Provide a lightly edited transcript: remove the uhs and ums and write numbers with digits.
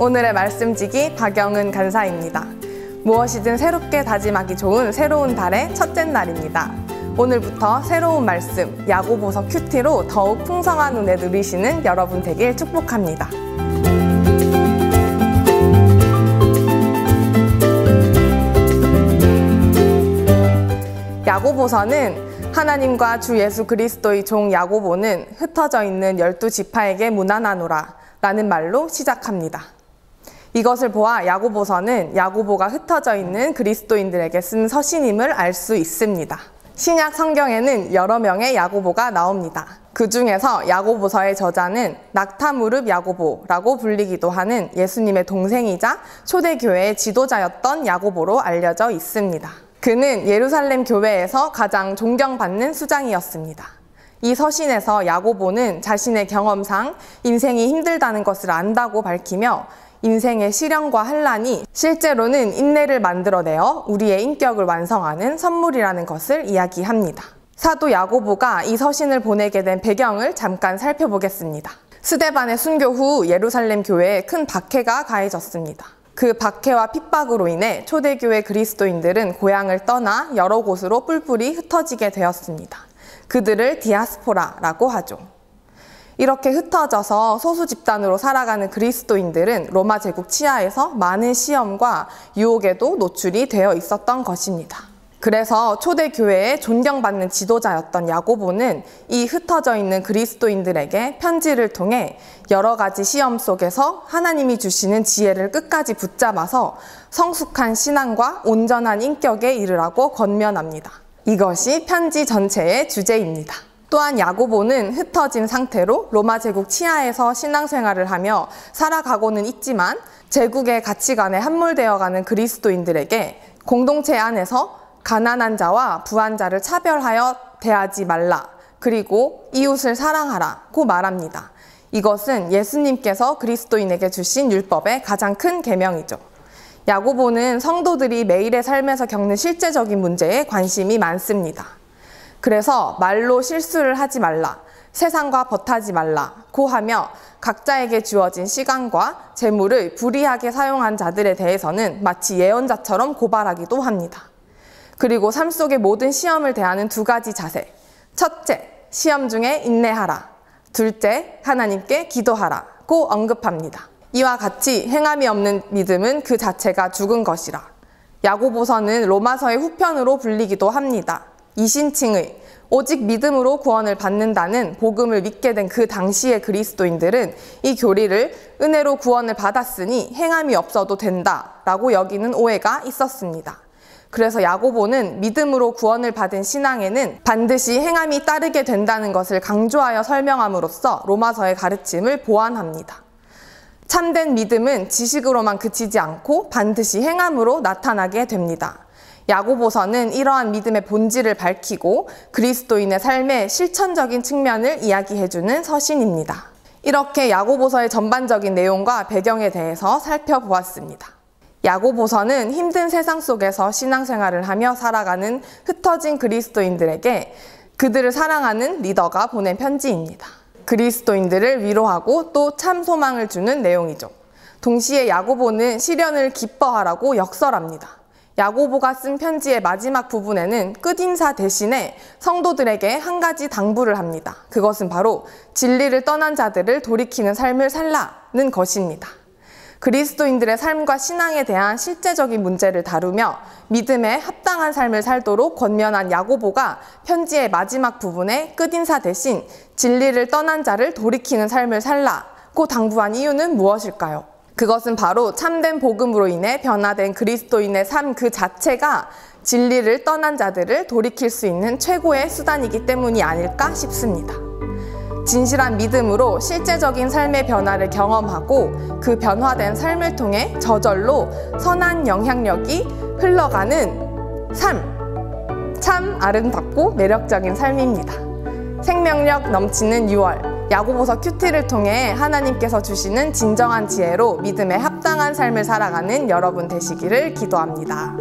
오늘의 말씀지기 박영은 간사입니다. 무엇이든 새롭게 다짐하기 좋은 새로운 달의 첫째 날입니다. 오늘부터 새로운 말씀, 야고보서 큐티로 더욱 풍성한 은혜 누리시는 여러분 되길 축복합니다. 야고보서는 하나님과 주 예수 그리스도의 종 야고보는 흩어져 있는 12지파에게 문안하노라 라는 말로 시작합니다. 이것을 보아 야고보서는 야고보가 흩어져 있는 그리스도인들에게 쓴 서신임을 알 수 있습니다. 신약 성경에는 여러 명의 야고보가 나옵니다. 그 중에서 야고보서의 저자는 낙타무릎 야고보라고 불리기도 하는 예수님의 동생이자 초대교회의 지도자였던 야고보로 알려져 있습니다. 그는 예루살렘 교회에서 가장 존경받는 수장이었습니다. 이 서신에서 야고보는 자신의 경험상 인생이 힘들다는 것을 안다고 밝히며 인생의 시련과 환난이 실제로는 인내를 만들어내어 우리의 인격을 완성하는 선물이라는 것을 이야기합니다. 사도 야고보가 이 서신을 보내게 된 배경을 잠깐 살펴보겠습니다. 스데반의 순교 후 예루살렘 교회에 큰 박해가 가해졌습니다. 그 박해와 핍박으로 인해 초대교회 그리스도인들은 고향을 떠나 여러 곳으로 뿔뿔이 흩어지게 되었습니다. 그들을 디아스포라라고 하죠. 이렇게 흩어져서 소수 집단으로 살아가는 그리스도인들은 로마 제국 치하에서 많은 시험과 유혹에도 노출이 되어 있었던 것입니다. 그래서 초대교회의 존경받는 지도자였던 야고보는 이 흩어져 있는 그리스도인들에게 편지를 통해 여러 가지 시험 속에서 하나님이 주시는 지혜를 끝까지 붙잡아서 성숙한 신앙과 온전한 인격에 이르라고 권면합니다. 이것이 편지 전체의 주제입니다. 또한 야고보는 흩어진 상태로 로마 제국 치하에서 신앙생활을 하며 살아가고는 있지만 제국의 가치관에 함몰되어가는 그리스도인들에게 공동체 안에서 가난한 자와 부한 자를 차별하여 대하지 말라. 그리고 이웃을 사랑하라고 말합니다. 이것은 예수님께서 그리스도인에게 주신 율법의 가장 큰 계명이죠. 야고보는 성도들이 매일의 삶에서 겪는 실제적인 문제에 관심이 많습니다. 그래서 말로 실수를 하지 말라, 세상과 벗하지 말라고 하며 각자에게 주어진 시간과 재물을 불이하게 사용한 자들에 대해서는 마치 예언자처럼 고발하기도 합니다. 그리고 삶 속의 모든 시험을 대하는 두 가지 자세. 첫째, 시험 중에 인내하라. 둘째, 하나님께 기도하라고 언급합니다. 이와 같이 행함이 없는 믿음은 그 자체가 죽은 것이라. 야고보서는 로마서의 후편으로 불리기도 합니다. 이신칭의 오직 믿음으로 구원을 받는다는 복음을 믿게 된 그 당시의 그리스도인들은 이 교리를 은혜로 구원을 받았으니 행함이 없어도 된다라고 여기는 오해가 있었습니다. 그래서 야고보는 믿음으로 구원을 받은 신앙에는 반드시 행함이 따르게 된다는 것을 강조하여 설명함으로써 로마서의 가르침을 보완합니다. 참된 믿음은 지식으로만 그치지 않고 반드시 행함으로 나타나게 됩니다. 야고보서는 이러한 믿음의 본질을 밝히고 그리스도인의 삶의 실천적인 측면을 이야기해주는 서신입니다. 이렇게 야고보서의 전반적인 내용과 배경에 대해서 살펴보았습니다. 야고보서는 힘든 세상 속에서 신앙생활을 하며 살아가는 흩어진 그리스도인들에게 그들을 사랑하는 리더가 보낸 편지입니다. 그리스도인들을 위로하고 또 참 소망을 주는 내용이죠. 동시에 야고보는 시련을 기뻐하라고 역설합니다. 야고보가 쓴 편지의 마지막 부분에는 끝인사 대신에 성도들에게 한 가지 당부를 합니다. 그것은 바로 진리를 떠난 자들을 돌이키는 삶을 살라는 것입니다. 그리스도인들의 삶과 신앙에 대한 실제적인 문제를 다루며 믿음에 합당한 삶을 살도록 권면한 야고보가 편지의 마지막 부분에 끝인사 대신 진리를 떠난 자를 돌이키는 삶을 살라고 당부한 이유는 무엇일까요? 그것은 바로 참된 복음으로 인해 변화된 그리스도인의 삶 그 자체가 진리를 떠난 자들을 돌이킬 수 있는 최고의 수단이기 때문이 아닐까 싶습니다. 진실한 믿음으로 실제적인 삶의 변화를 경험하고 그 변화된 삶을 통해 저절로 선한 영향력이 흘러가는 삶. 참 아름답고 매력적인 삶입니다. 생명력 넘치는 6월, 야고보서 큐티를 통해 하나님께서 주시는 진정한 지혜로 믿음에 합당한 삶을 살아가는 여러분 되시기를 기도합니다.